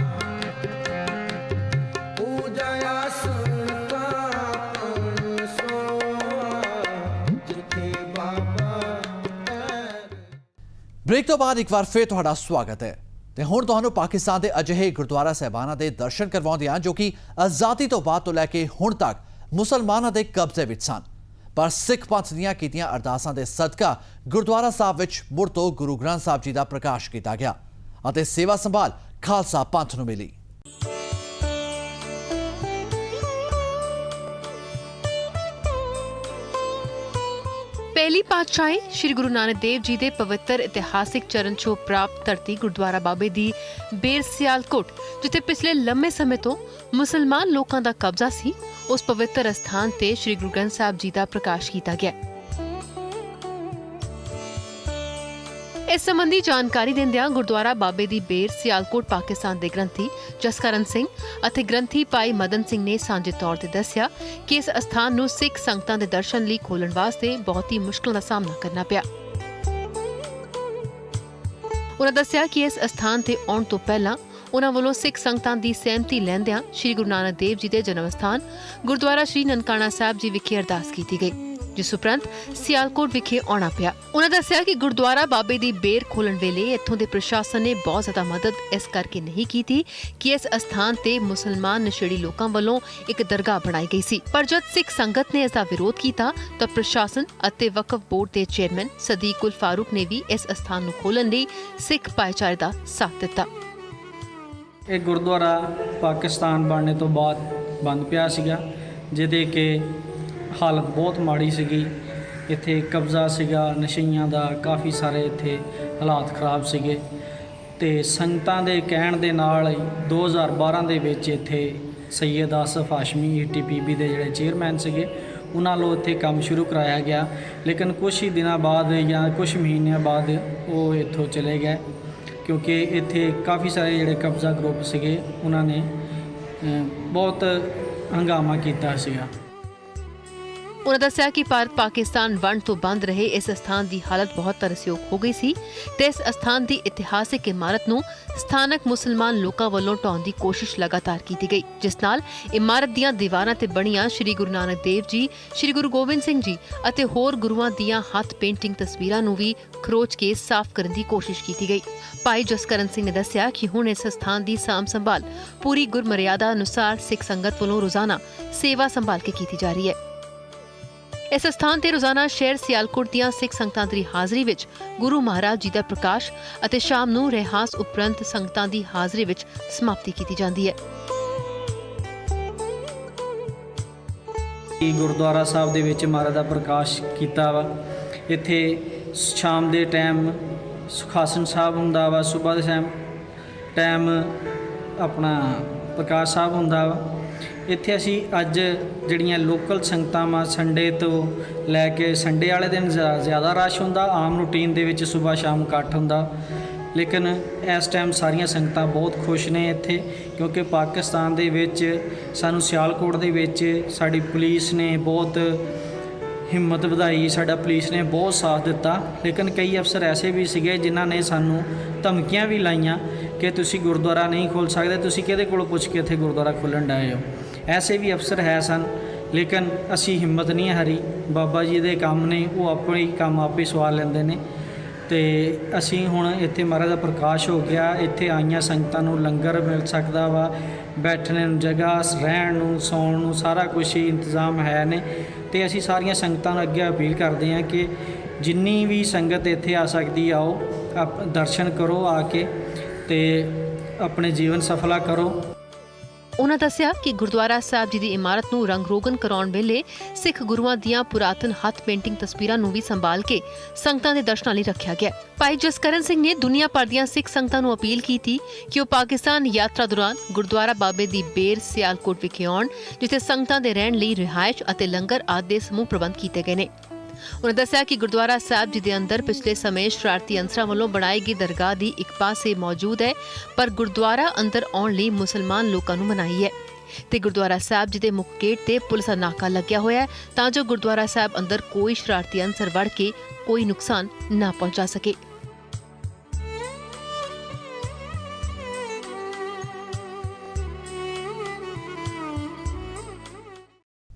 ਪੂਜਾ ਆਸਣ ਕਾਮਣ ਸੋਆ ਜਿੱਥੇ ਬਾਬਾ ਪੈਰ। ਬ੍ਰੇਕ ਤੋਂ ਬਾਅਦ ਇੱਕ ਵਾਰ ਫਿਰ ਤੁਹਾਡਾ ਸਵਾਗਤ ਹੈ ਤੇ ਹੁਣ ਤੁਹਾਨੂੰ ਪਾਕਿਸਤਾਨ ਦੇ ਅਜਿਹੇ ਗੁਰਦੁਆਰਾ ਸਾਹਿਬਾਨਾਂ ਦੇ ਦਰਸ਼ਨ ਕਰਵਾਉਂਦੇ ਹਾਂ ਜੋ ਕਿ ਆਜ਼ਾਦੀ ਤੋਂ ਬਾਅਦ ਤੋਂ ਲੈ ਕੇ ਹੁਣ ਤੱਕ ਮੁਸਲਮਾਨਾਂ ਦੇ ਕਬਜ਼ੇ ਵਿੱਚ ਸਨ। ਪਰ ਸਿੱਖ ਪੰਥ ਦੀਆਂ ਕੀਤੀਆਂ ਅਰਦਾਸਾਂ ਦੇ ਸਦਕਾ ਗੁਰਦੁਆਰਾ ਸਾਹਿਬ ਵਿੱਚ ਮੁੜ ਤੋਂ ਗੁਰੂ ਗ੍ਰੰਥ ਸਾਹਿਬ ਜੀ ਦਾ ਪ੍ਰਕਾਸ਼ ਕੀਤਾ ਗਿਆ ਅਤੇ ਸੇਵਾ ਸੰਭਾਲ ਖਾਲਸਾ ਪੰਥ ਨੂੰ ਮਿਲੀ। ਪਹਿਲੀ ਪਾਤਸ਼ਾਹੀ ਸ਼੍ਰੀ ਗੁਰੂ ਨਾਨਕ ਦੇਵ ਜੀ ਦੇ ਪਵਿੱਤਰ ਇਤਿਹਾਸਿਕ ਚਰਨ ਛੋਹ ਪ੍ਰਾਪਤ ਧਰਤੀ ਗੁਰਦੁਆਰਾ ਬਾਬੇ ਦੀ ਬੇਰ ਸਿਆਲਕੋਟ, ਜਿੱਥੇ ਪਿਛਲੇ ਲੰਮੇ ਸਮੇਂ ਤੋਂ ਮੁਸਲਮਾਨ ਲੋਕਾਂ ਦਾ ਕਬਜ਼ਾ ਸੀ, ਉਸ ਪਵਿੱਤਰ ਅਸਥਾਨ ਤੇ ਸ਼੍ਰੀ ਗੁਰੂ ਗ੍ਰੰਥ ਸਾਹਿਬ ਜੀ ਦਾ ਪ੍ਰਕਾਸ਼ ਕੀਤਾ ਗਿਆ। ਇਸ ਸੰਬੰਧੀ ਜਾਣਕਾਰੀ ਦਿੰਦਿਆਂ ਗੁਰਦੁਆਰਾ ਬਾਬੇ ਦੀ ਬੇਰ ਸਿਆਲਕੋਟ ਪਾਕਿਸਤਾਨ ਦੇ ਗ੍ਰੰਥੀ ਜਸਕਰਨ ਸਿੰਘ ਅਤੇ ਗ੍ਰੰਥੀ ਭਾਈ ਮਦਨ ਸਿੰਘ ਨੇ ਸਾਂਝੇ ਤੌਰ ਤੇ ਦੱਸਿਆ ਕਿ ਇਸ ਅਸਥਾਨ ਨੂੰ ਸਿੱਖ ਸੰਗਤਾਂ ਦੇ ਦਰਸ਼ਨ ਲਈ ਖੋਲ੍ਹਣ ਵਾਸਤੇ ਬਹੁਤ ਹੀ ਮੁਸ਼ਕਲ ਦਾ ਸਾਹਮਣਾ ਕਰਨਾ ਪਿਆ। ਉਹਨਾਂ ਦੱਸਿਆ ਕਿ ਇਸ ਅਸਥਾਨ ਤੇ ਆਉਣ ਤੋਂ ਪਹਿਲਾਂ ਉਹਨਾਂ ਵੱਲੋਂ ਸਿੱਖ ਸੰਗਤਾਂ ਦੀ ਸਹਿਮਤੀ ਲੈਂਦਿਆਂ ਸ਼੍ਰੀ ਗੁਰੂ ਨਾਨਕ ਦੇਵ ਜੀ ਦੇ ਜਨਮ ਸਥਾਨ ਗੁਰਦੁਆਰਾ ਸ਼੍ਰੀ ਨਨਕਾਣਾ ਸਾਹਿਬ ਜੀ ਵਿਖੇ ਅਰਦਾਸ ਕੀਤੀ ਗਈ, ਜਿਸ ਉਪਰੰਤ ਸਿਆਲਕੋਟ ਵਿਖੇ ਆਉਣਾ ਪਿਆ। ਉਹਨਾਂ ਦੱਸਿਆ ਕਿ ਗੁਰਦੁਆਰਾ ਬਾਬੇ ਦੀ ਬੇਰ ਖੋਲ੍ਹਣ ਵੇਲੇ ਇੱਥੋਂ ਦੇ ਪ੍ਰਸ਼ਾਸਨ ਨੇ ਬਹੁਤ ਜ਼ਿਆਦਾ ਮਦਦ ਇਸ ਕਰਕੇ ਨਹੀਂ ਕੀਤੀ ਕਿ ਇਸ ਅਸਥਾਨ ਤੇ ਮੁਸਲਮਾਨ ਨਸ਼ੇੜੀ ਲੋਕਾਂ ਵੱਲੋਂ ਇੱਕ ਦਰਗਾਹ ਬਣਾਈ ਗਈ ਸੀ। ਪਰ ਜਦ ਸਿੱਖ ਸੰਗਤ ਨੇ ਇਸ ਦਾ ਵਿਰੋਧ ਕੀਤਾ ਤਾਂ ਪ੍ਰਸ਼ਾਸਨ ਅਤੇ ਵਕਫ ਬੋਰਡ ਦੇ ਚੇਅਰਮੈਨ ਸਦੀਕ ਉਲ ਫਾਰੂਕ ਨੇ ਵੀ ਇਸ ਅਸਥਾਨ ਨੂੰ ਖੋਲ੍ਹਣ ਲਈ ਸਿੱਖ ਭਾਈਚਾਰੇ ਦਾ ਸਾਥ ਦਿੱਤਾ। ਇਹ ਗੁਰਦੁਆਰਾ ਪਾਕਿਸਤਾਨ ਬਣਨੇ ਤੋਂ ਬਾਅਦ ਬੰਦ ਪਿਆ ਸੀਗਾ, ਜਿਹਦੇ ਕਿ ਹਾਲਤ ਬਹੁਤ ਮਾੜੀ ਸੀਗੀ। ਇੱਥੇ ਕਬਜ਼ਾ ਸੀਗਾ ਨਸ਼ਈਆਂ ਦਾ, ਕਾਫੀ ਸਾਰੇ ਇੱਥੇ ਹਾਲਾਤ ਖਰਾਬ ਸੀਗੇ ਤੇ ਸੰਗਤਾਂ ਦੇ ਕਹਿਣ ਦੇ ਨਾਲ 2012 ਦੇ ਵਿੱਚ ਇੱਥੇ ਸੈਯਦ ਆਸਫ ਹਾਸ਼ਮੀ ETPB ਦੇ ਜਿਹੜੇ ਚੇਅਰਮੈਨ ਸੀਗੇ, ਉਹਨਾਂ ਵੱਲੋਂ ਇੱਥੇ ਕੰਮ ਸ਼ੁਰੂ ਕਰਾਇਆ ਗਿਆ। ਲੇਕਿਨ ਕੁਛ ਹੀ ਦਿਨਾਂ ਬਾਅਦ ਜਾਂ ਕੁਛ ਮਹੀਨਿਆਂ ਬਾਅਦ ਉਹ ਇੱਥੋਂ ਚਲੇ ਗਏ, ਕਿਉਂਕਿ ਇੱਥੇ ਕਾਫੀ ਸਾਰੇ ਜਿਹੜੇ ਕਬਜ਼ਾ ਗਰੁੱਪ ਸੀਗੇ ਉਹਨਾਂ ਨੇ ਬਹੁਤ ਹੰਗਾਮਾ ਕੀਤਾ ਸੀਗਾ। ਉਹਨਾਂ ਦੱਸਿਆ ਕਿ ਭਾਰਤ ਪਾਕਿਸਤਾਨ ਵੰਡ ਤੋਂ ਬੰਦ ਰਹੇ ਇਸ ਅਸਥਾਨ ਦੀ ਹਾਲਤ ਬਹੁਤ ਤਰਸਯੋਗ ਹੋ ਗਈ ਸੀ ਤੇ ਇਸ ਅਸਥਾਨ ਦੀ ਇਤਿਹਾਸਿਕ ਇਮਾਰਤ ਨੂੰ ਸਥਾਨਕ ਮੁਸਲਮਾਨ ਲੋਕਾਂ ਵੱਲੋਂ ਢਾਉਣ ਦੀ ਕੋਸ਼ਿਸ਼ ਲਗਾਤਾਰ ਕੀਤੀ ਗਈ, ਜਿਸ ਨਾਲ ਇਮਾਰਤ ਦੀਆਂ ਦੀਵਾਰਾਂ ਤੇ ਬਣੀਆਂ ਸ਼੍ਰੀ ਗੁਰੂ ਨਾਨਕ ਦੇਵ ਜੀ, ਸ਼੍ਰੀ ਗੁਰੂ ਗੋਬਿੰਦ ਸਿੰਘ ਜੀ ਅਤੇ ਹੋਰ ਗੁਰੂਆਂ ਦੀਆਂ ਹੱਥ ਪੇਂਟਿੰਗ ਤਸਵੀਰਾਂ ਨੂੰ ਵੀ ਖਰੋਚ ਕੇ ਸਾਫ਼ ਕਰਨ ਦੀ ਕੋਸ਼ਿਸ਼ ਕੀਤੀ ਗਈ। ਭਾਈ ਜਸਕਰਨ ਸਿੰਘ ਨੇ ਦੱਸਿਆ ਕਿ ਹੁਣ ਇਸ ਸਥਾਨ ਦੀ ਸਾਂਭ ਸੰਭਾਲ ਪੂਰੀ ਗੁਰਮਰਿਆਦਾ ਅਨੁਸਾਰ ਸਿੱਖ ਸੰਗਤ ਵੱਲੋਂ ਰੋਜ਼ਾਨਾ ਸੇਵਾ ਸੰਭਾਲ ਕੇ ਕੀਤੀ ਜਾ ਰਹੀ ਹੈ। ਇਸ ਸਥਾਨ ਤੇ ਰੋਜ਼ਾਨਾ ਸ਼ਹਿਰ ਸਿਆਲਕੋਟ ਦੀਆਂ ਸਿੱਖ ਸੰਗਤਾਂ ਦੀ ਹਾਜ਼ਰੀ ਵਿੱਚ ਗੁਰੂ ਮਹਾਰਾਜ ਜੀ ਦਾ ਪ੍ਰਕਾਸ਼ ਅਤੇ ਸ਼ਾਮ ਨੂੰ ਰਹਿਰਾਸ ਉਪਰੰਤ ਸੰਗਤਾਂ ਦੀ ਹਾਜ਼ਰੀ ਵਿੱਚ ਸਮਾਪਤੀ ਕੀਤੀ ਜਾਂਦੀ ਹੈ। ਗੁਰਦੁਆਰਾ ਸਾਹਿਬ ਦੇ ਵਿੱਚ ਮਹਾਰਾਜ ਦਾ ਪ੍ਰਕਾਸ਼ ਕੀਤਾ ਵਾ। ਇੱਥੇ ਸ਼ਾਮ ਦੇ ਟਾਈਮ ਸੁਖਾਸਨ ਸਾਹਿਬ ਹੁੰਦਾ ਵਾ, ਸਵੇਰ ਦੇ ਟਾਈਮ ਆਪਣਾ ਪ੍ਰਕਾਸ਼ ਸਾਹਿਬ ਹੁੰਦਾ ਵਾ। ਇੱਥੇ ਅਸੀਂ ਅੱਜ ਜਿਹੜੀਆਂ ਲੋਕਲ ਸੰਗਤਾਂ ਵਾ, ਸੰਡੇ ਤੋਂ ਲੈ ਕੇ ਸੰਡੇ ਵਾਲੇ ਦਿਨ ਜ਼ਿਆਦਾ ਰਸ਼ ਹੁੰਦਾ, ਆਮ ਰੂਟੀਨ ਦੇ ਵਿੱਚ ਸਵੇਰ ਸ਼ਾਮ ਇਕੱਠ ਹੁੰਦਾ। ਲੇਕਿਨ ਇਸ ਟਾਈਮ ਸਾਰੀਆਂ ਸੰਗਤਾਂ ਬਹੁਤ ਖੁਸ਼ ਨੇ ਇੱਥੇ, ਕਿਉਂਕਿ ਪਾਕਿਸਤਾਨ ਦੇ ਵਿੱਚ ਸਾਨੂੰ ਸਿਆਲਕੋਟ ਦੇ ਵਿੱਚ ਸਾਡੀ ਪੁਲਿਸ ਨੇ ਬਹੁਤ ਹਿੰਮਤ ਵਧਾਈ, ਸਾਡਾ ਪੁਲਿਸ ਨੇ ਬਹੁਤ ਸਾਥ ਦਿੱਤਾ। ਲੇਕਿਨ ਕਈ ਅਫਸਰ ਐਸੇ ਵੀ ਸੀਗੇ ਜਿਨ੍ਹਾਂ ਨੇ ਸਾਨੂੰ ਧਮਕੀਆਂ ਵੀ ਲਾਈਆਂ ਕਿ ਤੁਸੀਂ ਗੁਰਦੁਆਰਾ ਨਹੀਂ ਖੋਲ੍ਹ ਸਕਦੇ, ਤੁਸੀਂ ਕਿਹਦੇ ਕੋਲੋਂ ਪੁੱਛ ਕੇ ਇੱਥੇ ਗੁਰਦੁਆਰਾ ਖੋਲ੍ਹਣ ਡਏ ਹੋ। ਐਸੇ ਵੀ ਅਫਸਰ ਹੈ ਸਨ, ਲੇਕਿਨ ਅਸੀਂ ਹਿੰਮਤ ਨਹੀਂ ਹਾਰੀ। ਬਾਬਾ ਜੀ ਦੇ ਕੰਮ ਨੇ, ਉਹ ਆਪਣੇ ਕੰਮ ਆਪੇ ਸਵਾਰ ਲੈਂਦੇ ਨੇ ਤੇ ਅਸੀਂ ਹੁਣ ਇੱਥੇ ਮਹਾਰਾਜ ਦਾ ਪ੍ਰਕਾਸ਼ ਹੋ ਗਿਆ। ਇੱਥੇ ਆਈਆਂ ਸੰਗਤਾਂ ਨੂੰ ਲੰਗਰ ਮਿਲ ਸਕਦਾ ਵਾ, ਬੈਠਣੇ ਨੂੰ ਜਗ੍ਹਾ, ਰਹਿਣ ਨੂੰ, ਸੌਣ ਨੂੰ ਸਾਰਾ ਕੁਝ ਹੀ ਇੰਤਜ਼ਾਮ ਹੈ ਨੇ। ਤੇ ਅਸੀਂ ਸਾਰੀਆਂ ਸੰਗਤਾਂ ਨੂੰ ਅੱਗੇ ਅਪੀਲ ਕਰਦੇ ਹਾਂ ਕਿ ਜਿੰਨੀ ਵੀ ਸੰਗਤ ਇੱਥੇ ਆ ਸਕਦੀ ਆਓ, ਦਰਸ਼ਨ ਕਰੋ ਆ ਕੇ ਤੇ ਆਪਣੇ ਜੀਵਨ ਸਫਲਾ ਕਰੋ। ਉਨ੍ਹਾਂ ਦੱਸਿਆ ਕਿ ਗੁਰਦੁਆਰਾ ਸਾਹਿਬ ਜੀ ਦੀ ਇਮਾਰਤ ਨੂੰ ਰੰਗ ਰੋਗਨ ਕਰਾਉਣ ਵੇਲੇ ਸਿੱਖ ਗੁਰੂਆਂ ਦੀਆਂ ਪੁਰਾਤਨ ਹੱਥ ਪੇਂਟਿੰਗ ਤਸਵੀਰਾਂ ਨੂੰ ਵੀ ਸੰਭਾਲ ਕੇ ਸੰਗਤਾਂ ਦੇ ਦਰਸ਼ਨਾਂ ਲਈ ਰੱਖਿਆ ਗਿਆ। ਭਾਈ ਜਸਕਰਨ ਸਿੰਘ ਨੇ ਦੁਨੀਆ ਭਰ ਦੀਆਂ ਸਿੱਖ ਸੰਗਤਾਂ ਨੂੰ ਅਪੀਲ ਕੀਤੀ ਕਿ ਉਹ ਪਾਕਿਸਤਾਨ ਯਾਤਰਾ ਦੌਰਾਨ ਗੁਰਦੁਆਰਾ ਬਾਬੇ ਦੀ ਬੇਰ ਸਿਆਲਕੋਟ ਵਿਖੇ ਆਉਣ, ਜਿੱਥੇ ਸੰਗਤਾਂ ਦੇ ਰਹਿਣ ਲਈ ਰਿਹਾਇਸ਼ ਅਤੇ ਲੰਗਰ ਆਦਿ ਦੇ ਸਮੂਹ ਪ੍ਰਬੰਧ ਕੀਤੇ ਗਏ ਨੇ। ਉਨ੍ਹਾਂ ਦੱਸਿਆ ਕਿ ਗੁਰਦੁਆਰਾ ਸਾਹਿਬ ਜੀ ਦੇ ਅੰਦਰ ਪਿਛਲੇ ਸਮੇਂ ਸ਼ਰਾਰਤੀ ਅਨਸਰਾਂ ਵੱਲੋਂ ਬਣਾਈ ਗਈ ਦਰਗਾਹ ਦੀ ਇੱਕ ਪਾਸੇ ਮੌਜੂਦ ਹੈ, ਪਰ ਗੁਰਦੁਆਰਾ ਅੰਦਰ ਆਉਣ ਲਈ ਮੁਸਲਮਾਨ ਲੋਕਾਂ ਨੂੰ ਮਨਾਹੀ ਹੈ ਤੇ ਗੁਰਦੁਆਰਾ ਸਾਹਿਬ ਜੀ ਦੇ ਮੁੱਖ ਗੇਟ ਤੇ ਪੁਲਿਸ ਦਾ ਨਾਕਾ ਲੱਗਿਆ ਹੋਇਆ ਹੈ ਤਾਂ ਜੋ ਗੁਰਦੁਆਰਾ ਸਾਹਿਬ ਅੰਦਰ ਕੋਈ ਸ਼ਰਾਰਤੀ ਅਨਸਰ ਵੜ ਕੇ ਕੋਈ ਨੁਕਸਾਨ ਨਾ ਪਹੁੰਚਾ ਸਕੇ।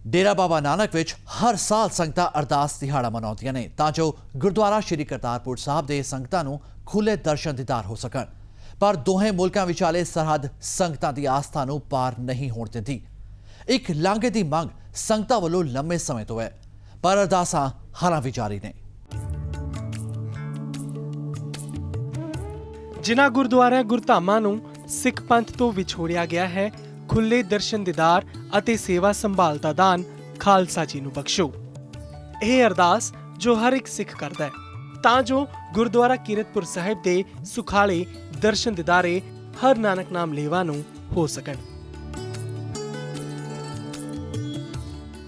ਡੇਰਾ ਬਾਬਾ ਨਾਨਕ ਵਿੱਚ ਹਰ ਸਾਲ ਸੰਗਤਾਂ ਅਰਦਾਸ ਦਿਹਾੜਾ ਮਨਾਉਂਦੀਆਂ ਨੇ ਤਾਂ ਜੋ ਗੁਰਦੁਆਰਾ ਸ਼੍ਰੀ ਕਰਤਾਰਪੁਰ ਸਾਹਿਬ ਦੇ ਸੰਗਤਾਂ ਨੂੰ ਖੁੱਲੇ ਦਰਸ਼ਨ ਦੀਦਾਰ ਹੋ ਸਕਣ, ਪਰ ਦੋਹੇ ਮੁਲਕਾਂ ਵਿਚਾਲੇ ਸਰਹੱਦ ਸੰਗਤਾਂ ਦੀ ਆਸਥਾ ਨੂੰ ਪਾਰ ਨਹੀਂ ਹੋਣ ਦਿੰਦੀ। ਇੱਕ ਲਾਂਘੇ ਦੀ ਮੰਗ ਸੰਗਤਾਂ ਵੱਲੋਂ ਲੰਮੇ ਸਮੇਂ ਤੋਂ ਹੈ, ਪਰ ਅਰਦਾਸਾਂ ਹਾਲਾਂ ਵੀ ਜਾਰੀ ਨੇ। ਜਿਨ੍ਹਾਂ ਗੁਰਦੁਆਰਾ ਗੁਰਧਾਮਾਂ ਨੂੰ ਸਿੱਖ ਪੰਥ ਤੋਂ ਵਿਛੋੜਿਆ ਗਿਆ ਹੈ, ਖੁੱਲੇ ਦਰਸ਼ਨ ਦੀਦਾਰ ਅਤੇ ਸੇਵਾ ਸੰਭਾਲ ਦਾ ਦਾਨ ਖਾਲਸਾ ਜੀ ਨੂੰ ਬਖਸ਼ੋ। ਇਹ ਅਰਦਾਸ ਜੋ ਹਰ ਇੱਕ ਸਿੱਖ ਕਰਦਾ ਹੈ ਤਾਂ ਜੋ ਗੁਰਦੁਆਰਾ ਕੀਰਤਪੁਰ ਸਾਹਿਬ ਦੇ ਸੁਖਾਲੇ ਦਰਸ਼ਨ ਦੀਦਾਰੇ ਹਰ ਨਾਨਕ ਨਾਮ ਲੇਵਾ ਨੂੰ ਹੋ ਸਕਣ।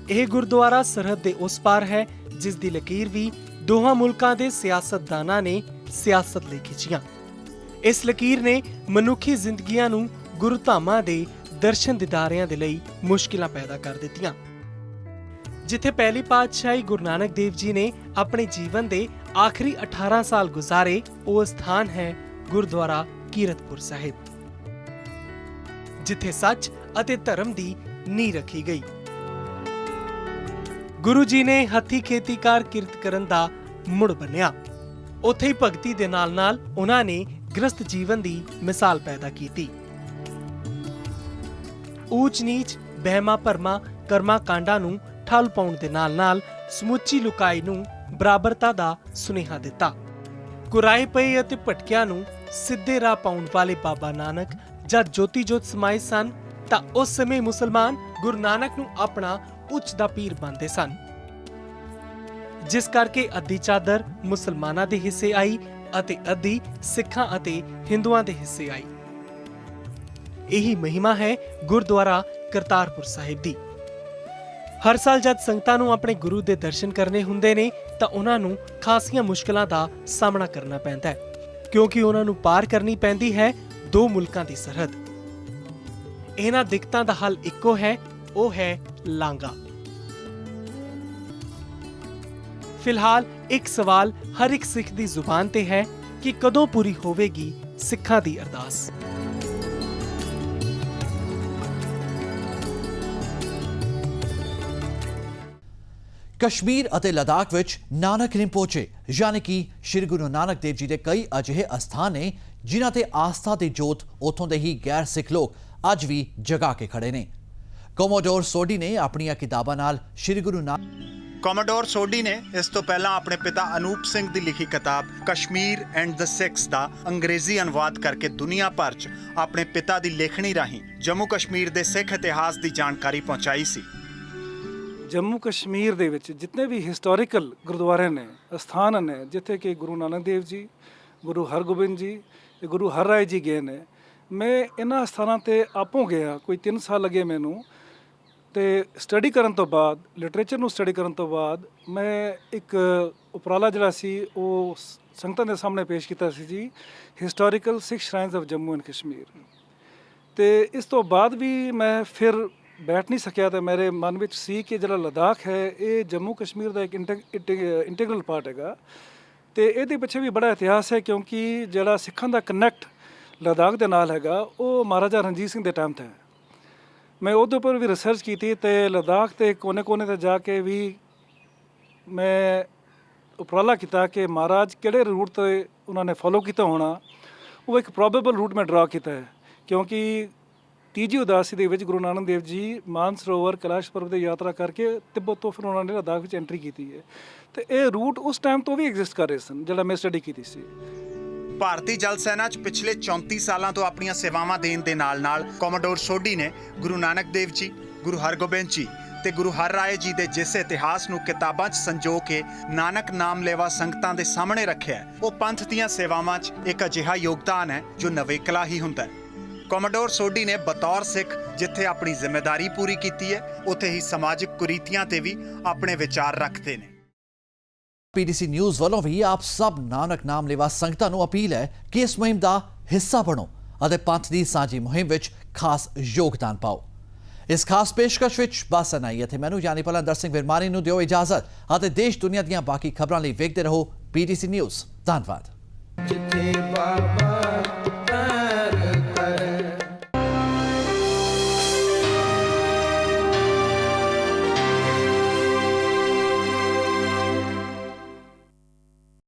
ਇਹ ਗੁਰਦੁਆਰਾ ਸਰਹੱਦ ਦੇ ਉਸ ਪਾਰ ਹੈ ਜਿਸ ਦੀ ਲਕੀਰ ਵੀ ਦੋਹਾਂ ਮੁਲਕਾਂ ਦੇ ਸਿਆਸਤਦਾਨਾਂ ਨੇ ਸਿਆਸਤ ਲਈ ਖਿੱਚੀਆਂ। ਇਸ ਲਕੀਰ ਨੇ ਮਨੁੱਖੀ ਜ਼ਿੰਦਗੀਆਂ ਨੂੰ ਗੁਰੂ ਧਾਮਾਂ ਦੇ ਦਰਸ਼ਨ ਦੀਦਾਰਿਆਂ ਦੇ ਲਈ ਮੁਸ਼ਕਿਲਾਂ ਪੈਦਾ ਕਰ ਦਿੱਤੀਆਂ। ਜਿੱਥੇ ਪਹਿਲੀ ਪਾਤਸ਼ਾਹੀ ਗੁਰੂ ਨਾਨਕ ਦੇਵ ਜੀ ਨੇ ਆਪਣੇ ਜੀਵਨ ਦੇ ਆਖਰੀ 18 ਸਾਲ ਗੁਜ਼ਾਰੇ, ਉਹ ਸਥਾਨ ਹੈ ਗੁਰਦੁਆਰਾ ਕੀਰਤਪੁਰ ਸਾਹਿਬ, ਜਿੱਥੇ ਸੱਚ ਅਤੇ ਧਰਮ ਦੀ ਨੀਂਹ ਰੱਖੀ ਗਈ। ਗੁਰੂ ਜੀ ਨੇ ਹੱਥੀ ਖੇਤੀਕਾਰ ਕਿਰਤ ਕਰਨ ਦਾ ਮੁੜ ਬੰਨਿਆ। ਉੱਥੇ ਹੀ ਭਗਤੀ ਦੇ ਨਾਲ-ਨਾਲ ਉਹਨਾਂ ਨੇ ਗ੍ਰਸਤ ਜੀਵਨ ਦੀ ਮਿਸਾਲ ਪੈਦਾ ਕੀਤੀ। ਊਚ ਨੀਚ, ਬਹਿਮਾ ਭਰਮਾ, ਕਰਮਾ ਕਾਂਡਾਂ ਨੂੰ ਠੱਲ ਪਾਉਣ ਦੇ ਨਾਲ-ਨਾਲ ਸਮੁੱਚੀ ਲੁਕਾਈ ਨੂੰ ਬਰਾਬਰਤਾ ਦਾ ਸੁਨੇਹਾ ਦਿੱਤਾ। ਕੁਰਾਏ ਪਏ ਅਤੇ ਭਟਕਿਆਂ ਨੂੰ ਸਿੱਧੇ ਰਾਹ ਪਾਉਣ ਵਾਲੇ ਬਾਬਾ ਨਾਨਕ ਜਦ ਜੋਤੀ ਜੋਤ ਸਮਾਏ ਸਨ ਤਾਂ ਉਸ ਸਮੇਂ ਮੁਸਲਮਾਨ ਗੁਰੂ ਨਾਨਕ ਨੂੰ ਆਪਣਾ ਉੱਚ ਦਾ ਪੀਰ ਮੰਨਦੇ ਸਨ, ਜਿਸ ਕਰਕੇ ਅੱਧੀ ਚਾਦਰ ਮੁਸਲਮਾਨਾਂ ਦੇ ਹਿੱਸੇ ਆਈ ਅਤੇ ਅੱਧੀ ਸਿੱਖਾਂ ਅਤੇ ਹਿੰਦੂਆਂ ਦੇ ਹਿੱਸੇ ਆਈ। ਇਹੀ ਮਹਿਮਾ ਹੈ ਗੁਰਦੁਆਰਾ ਕਰਤਾਰਪੁਰ ਸਾਹਿਬ ਦੀ। ਹਰ ਸਾਲ ਜਦ ਸੰਗਤਾਂ ਨੂੰ ਆਪਣੇ ਗੁਰੂ ਦੇ ਦਰਸ਼ਨ ਕਰਨੇ ਹੁੰਦੇ ਨੇ ਤਾਂ ਉਹਨਾਂ ਨੂੰ ਖਾਸੀਆਂ ਮੁਸ਼ਕਲਾਂ ਦਾ ਸਾਹਮਣਾ ਕਰਨਾ ਪੈਂਦਾ ਹੈ, ਕਿਉਂਕਿ ਉਹਨਾਂ ਨੂੰ ਪਾਰ ਕਰਨੀ ਪੈਂਦੀ ਹੈ ਦੋ ਮੁਲਕਾਂ ਦੀ ਸਰਹੱਦ। ਇਹਨਾਂ ਦਿੱਕਤਾਂ ਦਾ ਹੱਲ ਇੱਕੋ ਹੈ, ਉਹ ਹੈ ਲਾਂਘਾ। ਫਿਲਹਾਲ ਇੱਕ ਸਵਾਲ ਹਰ ਇੱਕ ਸਿੱਖ ਦੀ ਜ਼ੁਬਾਨ ਤੇ ਹੈ ਕਿ ਕਦੋਂ ਪੂਰੀ ਹੋਵੇਗੀ ਸਿੱਖਾਂ ਦੀ ਅਰਦਾਸ। ਕਸ਼ਮੀਰ ਅਤੇ ਲਦਾਖ ਵਿੱਚ ਨਾਨਕ ਰਿੰਪੋਚੇ ਯਾਨੀ ਕਿ ਸ਼੍ਰੀ ਗੁਰੂ ਨਾਨਕ ਦੇਵ ਜੀ ਦੇ ਕਈ ਅਜਿਹੇ ਅਸਥਾਨ ਨੇ ਜਿਨ੍ਹਾਂ ਤੇ ਆਸਥਾ ਦੀ ਜੋਤ ਉੱਥੋਂ ਦੇ ਹੀ ਗੈਰ ਸਿੱਖ ਲੋਕ ਅੱਜ ਵੀ ਜਗਾ ਕੇ ਖੜੇ ਨੇ। ਕੋਮੋਡੋਰ ਸੋਢੀ ਨੇ ਆਪਣੀਆਂ ਕਿਤਾਬਾਂ ਨਾਲ ਸ਼੍ਰੀ ਗੁਰੂ ਨਾਨਕ ਕੋਮੋਡੋਰ ਸੋਢੀ ਨੇ ਇਸ ਤੋਂ ਪਹਿਲਾਂ ਆਪਣੇ ਪਿਤਾ ਅਨੂਪ ਸਿੰਘ ਦੀ ਲਿਖੀ ਕਿਤਾਬ ਕਸ਼ਮੀਰ ਐਂਡ ਦ ਸਿੱਖਸ ਦਾ ਅੰਗਰੇਜ਼ੀ ਅਨੁਵਾਦ ਕਰਕੇ ਦੁਨੀਆ ਭਰ 'ਚ ਆਪਣੇ ਪਿਤਾ ਦੀ ਲੇਖਣੀ ਰਾਹੀਂ ਜੰਮੂ ਕਸ਼ਮੀਰ ਦੇ ਸਿੱਖ ਇਤਿਹਾਸ ਦੀ ਜਾਣਕਾਰੀ ਪਹੁੰਚਾਈ ਸੀ। ਜੰਮੂ ਕਸ਼ਮੀਰ ਦੇ ਵਿੱਚ ਜਿੰਨੇ ਵੀ ਹਿਸਟੋਰੀਕਲ ਗੁਰਦੁਆਰੇ ਨੇ, ਅਸਥਾਨ ਨੇ, ਜਿੱਥੇ ਕਿ ਗੁਰੂ ਨਾਨਕ ਦੇਵ ਜੀ, ਗੁਰੂ ਹਰਗੋਬਿੰਦ ਜੀ ਤੇ ਗੁਰੂ ਹਰਰਾਏ ਜੀ ਗਏ ਨੇ, ਮੈਂ ਇਹਨਾਂ ਸਥਾਨਾਂ ਤੇ ਆਪੋਂ ਗਿਆ। ਕੋਈ 3 ਸਾਲ ਲੱਗੇ ਮੈਨੂੰ, ਤੇ ਸਟੱਡੀ ਕਰਨ ਤੋਂ ਬਾਅਦ, ਲਿਟਰੇਚਰ ਨੂੰ ਸਟੱਡੀ ਕਰਨ ਤੋਂ ਬਾਅਦ ਮੈਂ ਇੱਕ ਉਪਰਾਲਾ ਜਿਹੜਾ ਸੀ ਉਹ ਸੰਗਤਾਂ ਦੇ ਸਾਹਮਣੇ ਪੇਸ਼ ਕੀਤਾ ਸੀ ਜੀ, historical Sikh shrines of Jammu and Kashmir. ਤੇ ਇਸ ਤੋਂ ਬਾਅਦ ਵੀ ਮੈਂ ਫਿਰ ਬੈਠ ਨਹੀਂ ਸਕਿਆ ਤੇ ਮੇਰੇ ਮਨ ਵਿੱਚ ਸੀ ਕਿ ਜਿਹੜਾ ਲਦਾਖ ਹੈ ਇਹ ਜੰਮੂ ਕਸ਼ਮੀਰ ਦਾ ਇੱਕ ਇੰਟੈਗਰਲ ਪਾਰਟ ਹੈਗਾ ਤੇ ਇਹਦੇ ਪਿੱਛੇ ਵੀ ਬੜਾ ਇਤਿਹਾਸ ਹੈ, ਕਿਉਂਕਿ ਜਿਹੜਾ ਸਿੱਖਾਂ ਦਾ ਕਨੈਕਟ ਲਦਾਖ ਦੇ ਨਾਲ ਹੈਗਾ ਉਹ ਮਹਾਰਾਜਾ ਰਣਜੀਤ ਸਿੰਘ ਦੇ ਟਾਈਮ ਤੇ ਹੈ। ਮੈਂ ਉਹਦੇ ਉੱਪਰ ਵੀ ਰਿਸਰਚ ਕੀਤੀ ਤੇ ਲਦਾਖ ਦੇ ਕੋਨੇ-ਕੋਨੇ ਤੇ ਜਾ ਕੇ ਵੀ ਮੈਂ ਉਪਰਾਲਾ ਕੀਤਾ ਕਿ ਮਹਾਰਾਜ ਕਿਹੜੇ ਰੂਟ ਤੇ ਉਹਨਾਂ ਨੇ ਫੋਲੋ ਕੀਤਾ ਹੋਣਾ। ਉਹ ਇੱਕ ਪ੍ਰੋਬੇਬਲ ਰੂਟ ਮੈਂ ਡਰਾ ਕੀਤਾ ਹੈ, ਕਿਉਂਕਿ ਤੀਜੀ ਉਦਾਸੀ ਦੇ ਵਿੱਚ ਗੁਰੂ ਨਾਨਕ ਦੇਵ ਜੀ ਮਾਨਸਰੋਵਰ ਕੈਲਾਸ਼ ਪਰਬਤ ਦੀ ਯਾਤਰਾ ਕਰਕੇ ਤਿੱਬਤ ਤੋਂ ਫਿਰ ਉਹਨਾਂ ਨੇ ਲਦਾਖ ਵਿੱਚ ਐਂਟਰੀ ਕੀਤੀ ਹੈ ਤੇ ਇਹ ਰੂਟ ਉਸ ਟਾਈਮ ਤੋਂ ਵੀ ਐਗਜ਼ਿਸਟ ਕਰ ਰਹੇ ਸਨ ਜਿਹੜਾ ਮੈਂ ਸਟੱਡੀ ਕੀਤੀ ਸੀ। ਭਾਰਤੀ ਜਲ ਸੈਨਾ 'ਚ ਪਿਛਲੇ 34 ਸਾਲਾਂ ਤੋਂ ਆਪਣੀਆਂ ਸੇਵਾਵਾਂ ਦੇਣ ਦੇ ਨਾਲ-ਨਾਲ ਕੋਮੋਡੋਰ ਸੋਢੀ ਨੇ ਗੁਰੂ ਨਾਨਕ ਦੇਵ ਜੀ, ਗੁਰੂ ਹਰਗੋਬਿੰਦ ਜੀ ਤੇ ਗੁਰੂ ਹਰ ਰਾਏ ਜੀ ਦੇ ਜਿਸ ਇਤਿਹਾਸ ਨੂੰ ਕਿਤਾਬਾਂ 'ਚ ਸੰਜੋ ਕੇ ਨਾਨਕ ਨਾਮ ਲੈਵਾ ਸੰਗਤਾਂ ਦੇ ਸਾਹਮਣੇ ਰੱਖਿਆ, ਉਹ ਪੰਥ ਦੀਆਂ ਸੇਵਾਵਾਂ 'ਚ ਇੱਕ ਅਜਿਹਾ ਯੋਗਦਾਨ ਹੈ ਜੋ ਨਵੇਕਲਾ ਹੀ ਹੁੰਦਾ ਹੈ। ਕੋਮੋਡੋਰ ਸੋਢੀ ਨੇ ਬਤੌਰ ਸਿੱਖ ਜਿੱਥੇ ਆਪਣੀ ਜ਼ਿੰਮੇਵਾਰੀ ਪੂਰੀ ਕੀਤੀ ਹੈ, ਉੱਥੇ ਹੀ ਸਮਾਜਿਕ ਕੁਰੀਤੀਆਂ ਤੇ ਵੀ ਆਪਣੇ ਵਿਚਾਰ ਰੱਖਦੇ ਨੇ। ਪੀਡੀਸੀ ਨਿਊਜ਼ ਵੱਲੋਂ ਵੀ ਆਪ ਸਭ ਨਾਨਕ ਨਾਮ ਲੈਵਾ ਸੰਗਤਾਂ ਨੂੰ ਅਪੀਲ ਹੈ ਕਿ ਇਸ ਮੁਹਿੰਮ ਦਾ ਹਿੱਸਾ ਬਣੋ ਅਤੇ ਪੰਥ ਦੀ ਸਾਂਝੀ ਮੁਹਿੰਮ ਵਿੱਚ ਖਾਸ ਯੋਗਦਾਨ ਪਾਓ। ਇਸ ਖਾਸ ਪੇਸ਼ਕਸ਼ ਵਿੱਚ ਬਸ ਇੰਨਾ ਹੀ। ਇੱਥੇ ਮੈਨੂੰ ਜਾਨੀ ਪਲੰਦਰ ਸਿੰਘ ਵਿਰਮਾਨੀ ਨੂੰ ਦਿਓ ਇਜਾਜ਼ਤ ਅਤੇ ਦੇਸ਼ ਦੁਨੀਆ ਦੀਆਂ ਬਾਕੀ ਖਬਰਾਂ ਲਈ ਵੇਖਦੇ ਰਹੋ ਪੀਡੀਸੀ ਨਿਊਜ਼। ਧੰਨਵਾਦ। ਜਿੱਥੇ ਬਾਬਾ